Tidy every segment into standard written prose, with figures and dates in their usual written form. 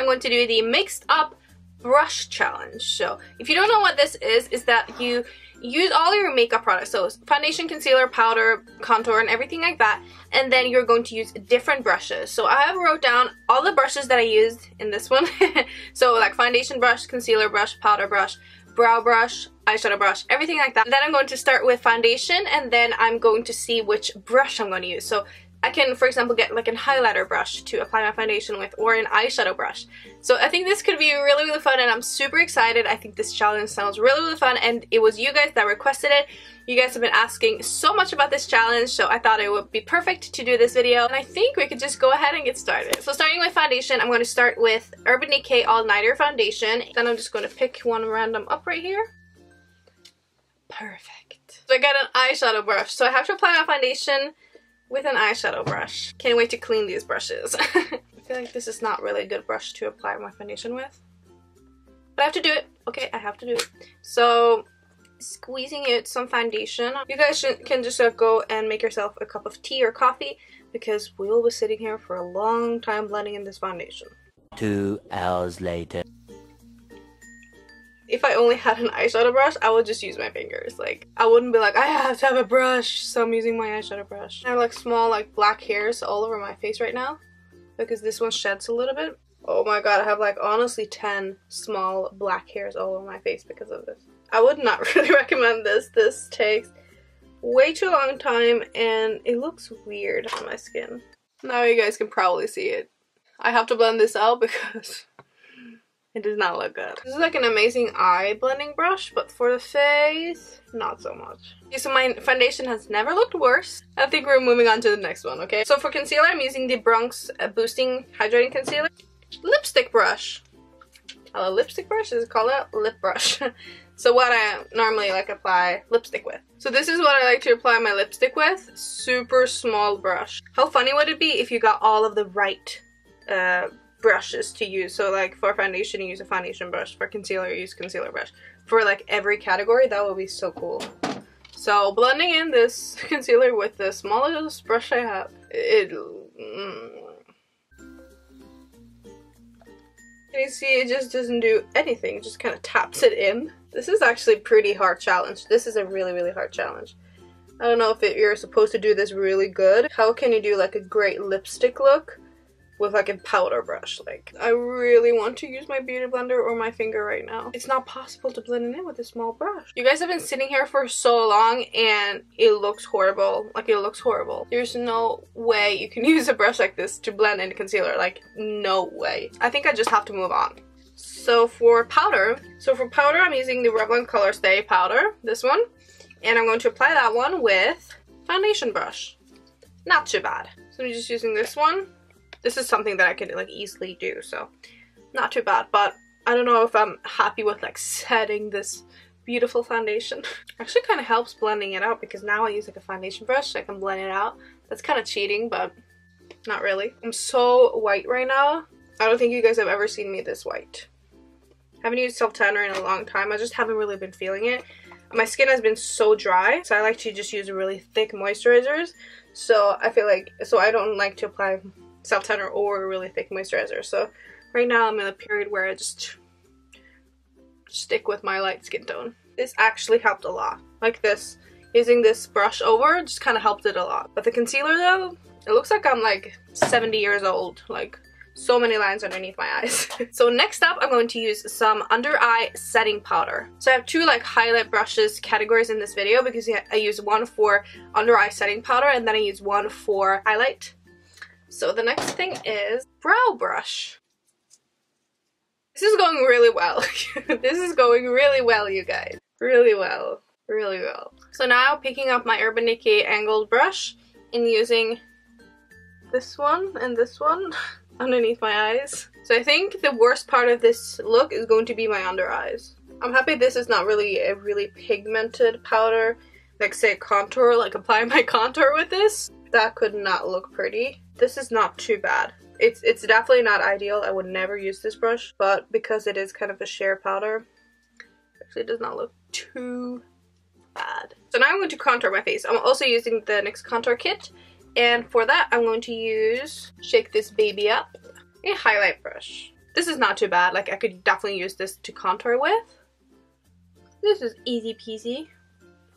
going to do the mixed up brush challenge. So if you don't know what this is that you use all your makeup products, so foundation, concealer, powder, contour, and everything like that, and then you're going to use different brushes. So I have wrote down all the brushes that I used in this one. So like foundation brush, concealer brush, powder brush, brow brush, eyeshadow brush, everything like that. And then I'm going to start with foundation, and then I'm going to see which brush I'm going to use. So I can, for example, get like a highlighter brush to apply my foundation with, or an eyeshadow brush. So I think this could be really, really fun, and I'm super excited. I think this challenge sounds really, really fun, and it was you guys that requested it. You guys have been asking so much about this challenge, so I thought it would be perfect to do this video. And I think we could just go ahead and get started. So starting with foundation, I'm going to start with Urban Decay All Nighter Foundation. Then I'm just going to pick one random up right here. Perfect. So I got an eyeshadow brush, so I have to apply my foundation with an eyeshadow brush. Can't wait to clean these brushes. I feel like this is not really a good brush to apply my foundation with, but I have to do it. Okay, I have to do it. So squeezing out some foundation. You guys can just go and make yourself a cup of tea or coffee, because we will be sitting here for a long time blending in this foundation. 2 hours later. If I only had an eyeshadow brush, I would just use my fingers. Like, I wouldn't be like, I have to have a brush, so I'm using my eyeshadow brush. I have like small like black hairs all over my face right now, because this one sheds a little bit. Oh my god, I have like honestly 10 small black hairs all over my face because of this. I would not really recommend this. This takes way too long time, and it looks weird on my skin. Now you guys can probably see it. I have to blend this out because it does not look good. This is like an amazing eye blending brush, but for the face, not so much. Okay, so my foundation has never looked worse. I think we're moving on to the next one, okay? So for concealer, I'm using the Bronx Boosting Hydrating Concealer. Lipstick brush. A lipstick brush? Is it called a lip brush? So what I normally like apply lipstick with. So this is what I like to apply my lipstick with. Super small brush. How funny would it be if you got all of the right brushes to use? So like for foundation, you use a foundation brush. For concealer, you use concealer brush. For like every category, that would be so cool. So blending in this concealer with the smallest brush I have, Can you see it just doesn't do anything, it just kind of taps it in. This is actually a pretty hard challenge. This is a really, really hard challenge. I don't know if you're supposed to do this really good. How can you do like a great lipstick look with like a powder brush? Like, I really want to use my beauty blender or my finger right now. It's not possible to blend it in with a small brush. You guys have been sitting here for so long and it looks horrible. Like, it looks horrible. There's no way you can use a brush like this to blend in concealer. Like, no way. I think I just have to move on. So for powder, I'm using the Revlon Color Stay powder, this one. And I'm going to apply that one with foundation brush. Not too bad. So I'm just using this one. This is something that I could like easily do, so not too bad. But I don't know if I'm happy with like setting this beautiful foundation. Actually kind of helps blending it out, because now I use like a foundation brush so I can blend it out. That's kind of cheating, but not really. I'm so white right now. I don't think you guys have ever seen me this white. I haven't used self-tanner in a long time. I just haven't really been feeling it. My skin has been so dry, so I like to just use really thick moisturizers. So I feel like, so I don't like to apply self-tanner or really thick moisturizer. So right now I'm in a period where I just stick with my light skin tone. This actually helped a lot. Like this, using this brush over just kind of helped it a lot. But the concealer though, it looks like I'm like 70 years old. Like, so many lines underneath my eyes. So next up, I'm going to use some under eye setting powder. So I have two like highlight brushes categories in this video, because I use one for under eye setting powder and then I use one for highlight. So the next thing is brow brush. This is going really well. This is going really well, you guys. Really well. Really well. So now picking up my Urban Decay angled brush and using this one and this one underneath my eyes. So I think the worst part of this look is going to be my under eyes. I'm happy this is not really a really pigmented powder, like say contour, like apply my contour with this. That could not look pretty. This is not too bad. It's definitely not ideal. I would never use this brush, but because it is kind of a sheer powder, actually it does not look too bad. So now I'm going to contour my face. I'm also using the NYX contour kit. And for that, I'm going to use Shake This Baby Up, a highlight brush. This is not too bad. Like, I could definitely use this to contour with. This is easy peasy.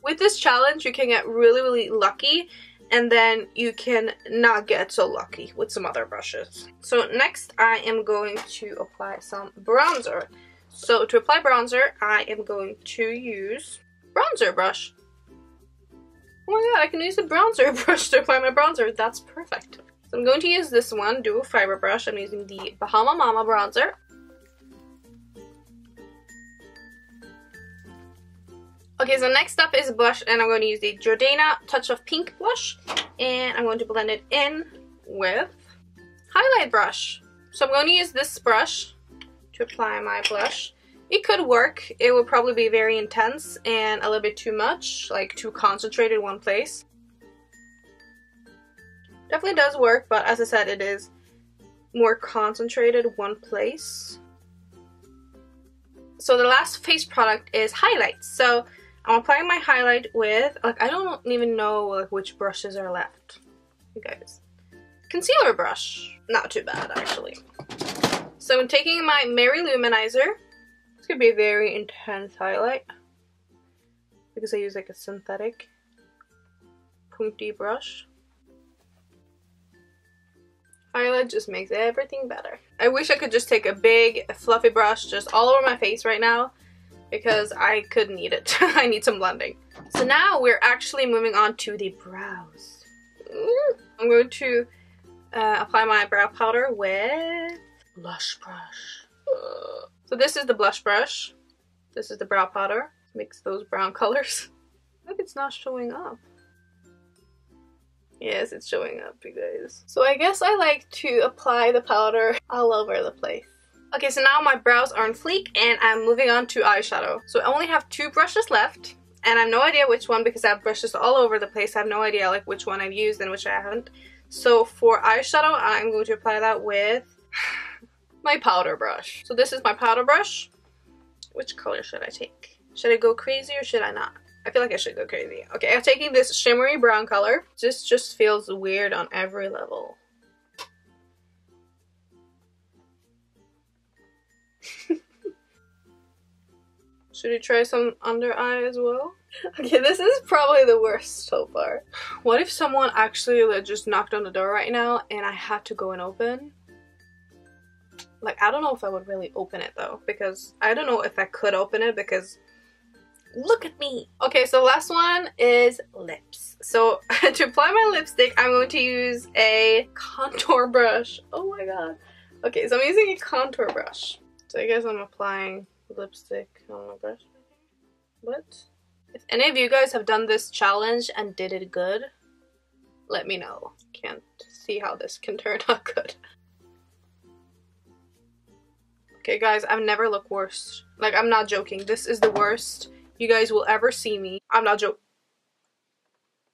With this challenge, you can get really, really lucky, and then you can not get so lucky with some other brushes. So next, I am going to apply some bronzer. So to apply bronzer, I am going to use bronzer brush. Oh my god, I can use a bronzer brush to apply my bronzer. That's perfect. So I'm going to use this one, Dual Fiber brush. I'm using the Bahama Mama bronzer. Okay, so next up is a blush, and I'm going to use the Jordana Touch of Pink blush, and I'm going to blend it in with highlight brush. So I'm going to use this brush to apply my blush. It could work. It would probably be very intense and a little bit too much, like too concentrated in one place. Definitely does work, but as I said, it is more concentrated one place. So the last face product is highlights. So I'm applying my highlight with, like, I don't even know like which brushes are left, you guys. Concealer brush. Not too bad, actually. So I'm taking my Mary Luminizer. It's gonna be a very intense highlight because I use like a synthetic pointy brush. Highlight just makes everything better. I wish I could just take a big fluffy brush just all over my face right now because I could need it. I need some blending. So now we're actually moving on to the brows. I'm going to apply my brow powder with blush brush. So this is the blush brush. This is the brow powder. Mix those brown colors. Look, it's not showing up. Yes, it's showing up, you guys. So I guess I like to apply the powder all over the place. Okay, so now my brows are on fleek, and I'm moving on to eyeshadow. So I only have 2 brushes left, and I have no idea which one because I have brushes all over the place. I have no idea like which one I've used and which I haven't. So for eyeshadow, I'm going to apply that with my powder brush. So this is my powder brush. Which color should I take? Should I go crazy or should I not? I feel like I should go crazy. Okay, I'm taking this shimmery brown color. This just feels weird on every level. Should we try some under eye as well? Okay, this is probably the worst so far. What if someone actually like, just knocked on the door right now and I had to go and open? Like, I don't know if I would really open it though, because I don't know if I could open it because look at me. Okay, so last one is lips. So to apply my lipstick, I'm going to use a contour brush. Oh my god. Okay, so I'm using a contour brush. So I guess I'm applying lipstick on my brush. What? If any of you guys have done this challenge and did it good, let me know. Can't see how this can turn out good. Okay guys, I've never looked worse. Like, I'm not joking. This is the worst you guys will ever see me. I'm not joking.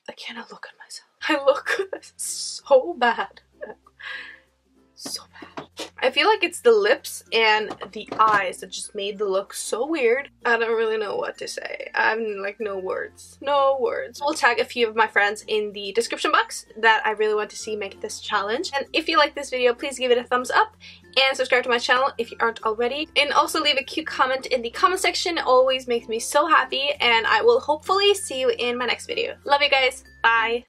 I cannot look at myself. I look so bad. So bad. I feel like it's the lips and the eyes that just made the look so weird. I don't really know what to say. I have like no words. No words. I'll tag a few of my friends in the description box that I really want to see make this challenge. And if you like this video, please give it a thumbs up and subscribe to my channel if you aren't already. And also leave a cute comment in the comment section. It always makes me so happy, and I will hopefully see you in my next video. Love you guys. Bye.